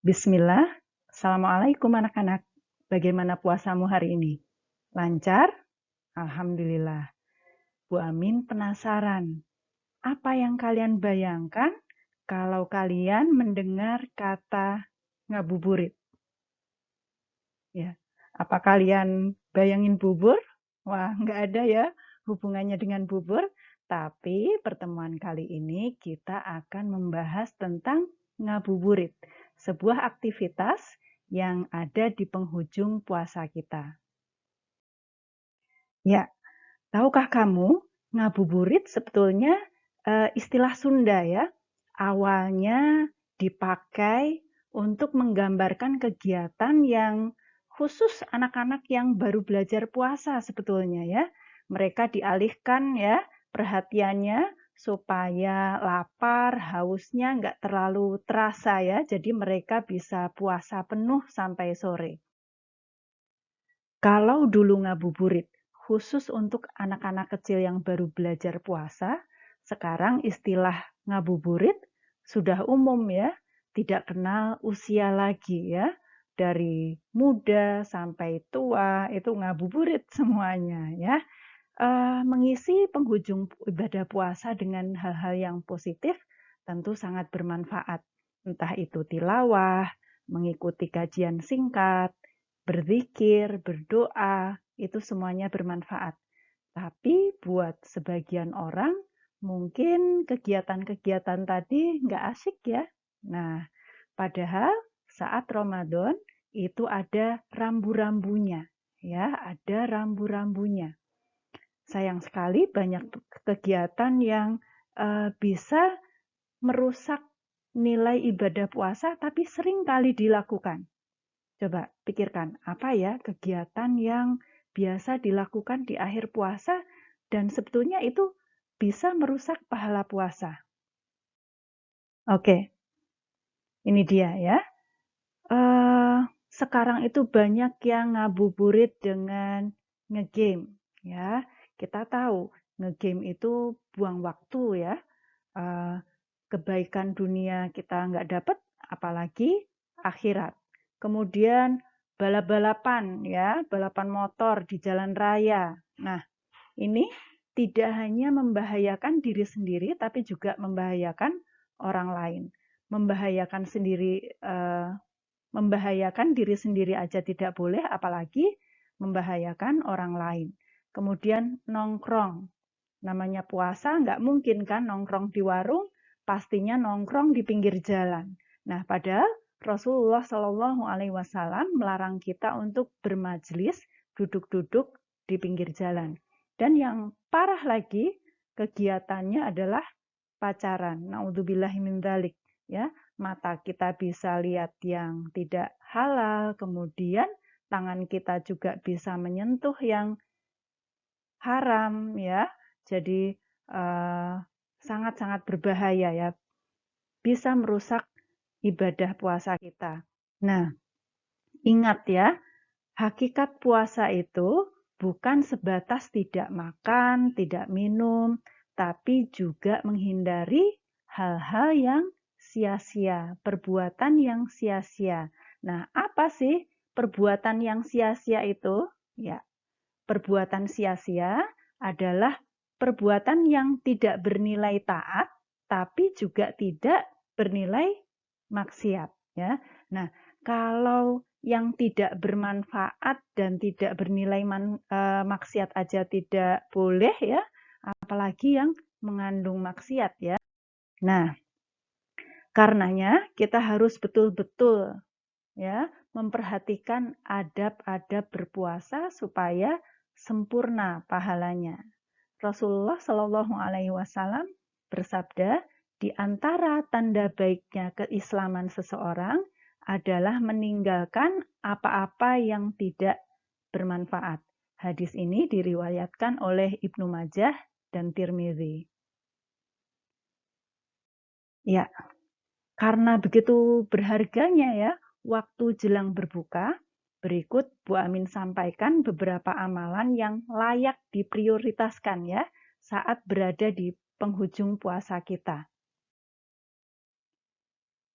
Bismillah, Assalamualaikum anak-anak. Bagaimana puasamu hari ini? Lancar? Alhamdulillah. Bu Amin penasaran, apa yang kalian bayangkan kalau kalian mendengar kata ngabuburit? Ya, apa kalian bayangin bubur? Wah, nggak ada ya hubungannya dengan bubur. Tapi pertemuan kali ini kita akan membahas tentang ngabuburit, sebuah aktivitas yang ada di penghujung puasa kita. Ya, tahukah kamu ngabuburit sebetulnya istilah Sunda ya. Awalnya dipakai untuk menggambarkan kegiatan yang khusus anak-anak yang baru belajar puasa sebetulnya ya. Mereka dialihkan ya perhatiannya supaya lapar, hausnya nggak terlalu terasa ya. Jadi mereka bisa puasa penuh sampai sore. Kalau dulu ngabuburit khusus untuk anak-anak kecil yang baru belajar puasa, sekarang istilah ngabuburit sudah umum ya, tidak kenal usia lagi ya. Dari muda sampai tua itu ngabuburit semuanya ya. Mengisi penghujung ibadah puasa dengan hal-hal yang positif tentu sangat bermanfaat. Entah itu tilawah, mengikuti kajian singkat, berzikir, berdoa, itu semuanya bermanfaat. Tapi buat sebagian orang, mungkin kegiatan-kegiatan tadi nggak asik ya. Nah, padahal saat Ramadan itu ada rambu-rambunya. Ya, ada rambu-rambunya. Sayang sekali banyak kegiatan yang bisa merusak nilai ibadah puasa tapi sering kali dilakukan. Coba pikirkan, apa ya kegiatan yang biasa dilakukan di akhir puasa dan sebetulnya itu bisa merusak pahala puasa. Oke, ini dia ya. Sekarang itu banyak yang ngabuburit dengan ngegame ya. Kita tahu ngegame itu buang waktu ya. Eh, Kebaikan dunia kita nggak dapat, apalagi akhirat. Kemudian balap-balapan ya, balapan motor di jalan raya. Nah, ini tidak hanya membahayakan diri sendiri, tapi juga membahayakan orang lain. Membahayakan diri sendiri aja tidak boleh, apalagi membahayakan orang lain. Kemudian nongkrong. Namanya puasa, nggak mungkin kan nongkrong di warung, pastinya nongkrong di pinggir jalan. Nah, padahal Rasulullah Shallallahu Alaihi Wasallam melarang kita untuk bermajlis, duduk-duduk di pinggir jalan. Dan yang parah lagi, kegiatannya adalah pacaran. Naudzubillahi min dzalik, ya. Mata kita bisa lihat yang tidak halal, kemudian tangan kita juga bisa menyentuh yang haram ya. Jadi sangat-sangat berbahaya ya. Bisa merusak ibadah puasa kita. Nah, ingat ya, hakikat puasa itu bukan sebatas tidak makan, tidak minum, tapi juga menghindari hal-hal yang sia-sia, perbuatan yang sia-sia. Nah, apa sih perbuatan yang sia-sia itu? Ya, perbuatan sia-sia adalah perbuatan yang tidak bernilai taat, tapi juga tidak bernilai maksiat. Ya, nah kalau yang tidak bermanfaat dan tidak bernilai maksiat aja tidak boleh ya, apalagi yang mengandung maksiat ya. Nah, karenanya kita harus betul-betul ya memperhatikan adab-adab berpuasa supaya sempurna pahalanya. Rasulullah Shallallahu Alaihi Wasallam bersabda, di antara tanda baiknya keislaman seseorang adalah meninggalkan apa-apa yang tidak bermanfaat. Hadis ini diriwayatkan oleh Ibnu Majah dan Tirmidzi. Ya, karena begitu berharganya ya waktu jelang berbuka, berikut Bu Amin sampaikan beberapa amalan yang layak diprioritaskan ya saat berada di penghujung puasa kita.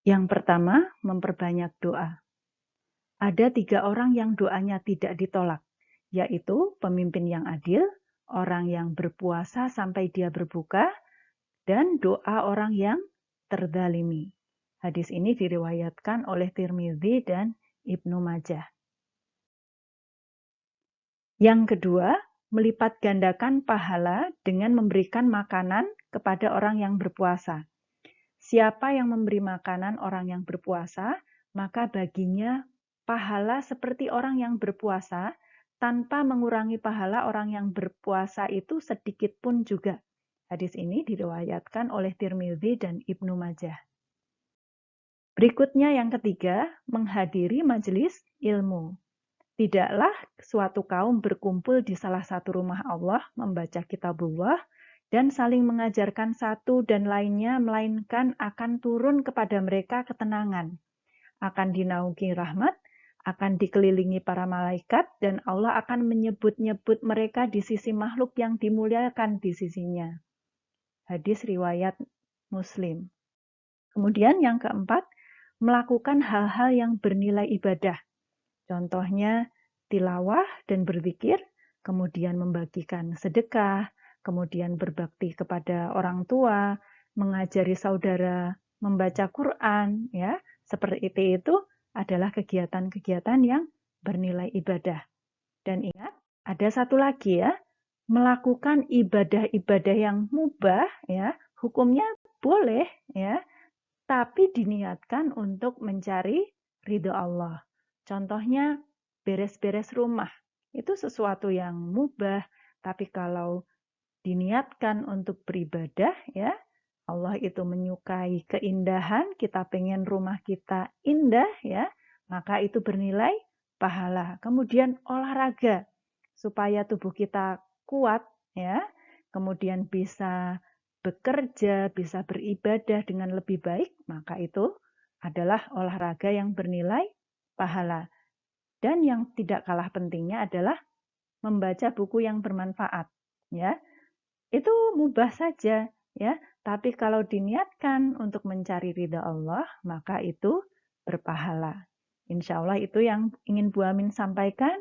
Yang pertama, memperbanyak doa. Ada 3 orang yang doanya tidak ditolak, yaitu pemimpin yang adil, orang yang berpuasa sampai dia berbuka, dan doa orang yang terzalimi. Hadis ini diriwayatkan oleh Tirmidzi dan Ibnu Majah. Yang kedua, melipat gandakan pahala dengan memberikan makanan kepada orang yang berpuasa. Siapa yang memberi makanan orang yang berpuasa, maka baginya pahala seperti orang yang berpuasa, tanpa mengurangi pahala orang yang berpuasa itu sedikit pun juga. Hadis ini diriwayatkan oleh Tirmidzi dan Ibnu Majah. Berikutnya yang ketiga, menghadiri majelis ilmu. Tidaklah suatu kaum berkumpul di salah satu rumah Allah membaca kitabullah dan saling mengajarkan satu dan lainnya, melainkan akan turun kepada mereka ketenangan, akan dinaungi rahmat, akan dikelilingi para malaikat, dan Allah akan menyebut-nyebut mereka di sisi makhluk yang dimuliakan di sisinya. Hadis riwayat Muslim. Kemudian yang keempat, melakukan hal-hal yang bernilai ibadah. Contohnya tilawah dan berzikir, kemudian membagikan sedekah, kemudian berbakti kepada orang tua, mengajari saudara membaca Quran, ya. Seperti itu adalah kegiatan-kegiatan yang bernilai ibadah. Dan ingat, ada satu lagi ya, melakukan ibadah-ibadah yang mubah, ya, hukumnya boleh, ya, tapi diniatkan untuk mencari ridho Allah. Contohnya, beres-beres rumah. Itu sesuatu yang mubah, tapi kalau diniatkan untuk beribadah, ya, Allah itu menyukai keindahan, kita pengen rumah kita indah, ya, maka itu bernilai pahala. Kemudian olahraga, supaya tubuh kita kuat, ya, kemudian bisa bekerja, bisa beribadah dengan lebih baik, maka itu adalah olahraga yang bernilai pahala. Dan yang tidak kalah pentingnya adalah membaca buku yang bermanfaat, ya. Itu mubah saja, ya. Tapi kalau diniatkan untuk mencari ridha Allah, maka itu berpahala. Insya Allah itu yang ingin Bu Amin sampaikan.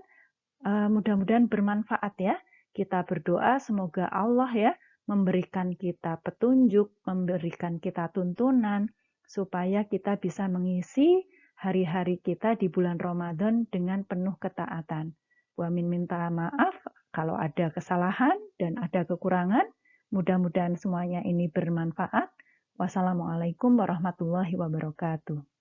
Mudah-mudahan bermanfaat ya. Kita berdoa semoga Allah ya memberikan kita petunjuk, memberikan kita tuntunan, supaya kita bisa mengisi hari-hari kita di bulan Ramadan dengan penuh ketaatan. Bu Amin minta maaf kalau ada kesalahan dan ada kekurangan. Mudah-mudahan semuanya ini bermanfaat. Wassalamualaikum warahmatullahi wabarakatuh.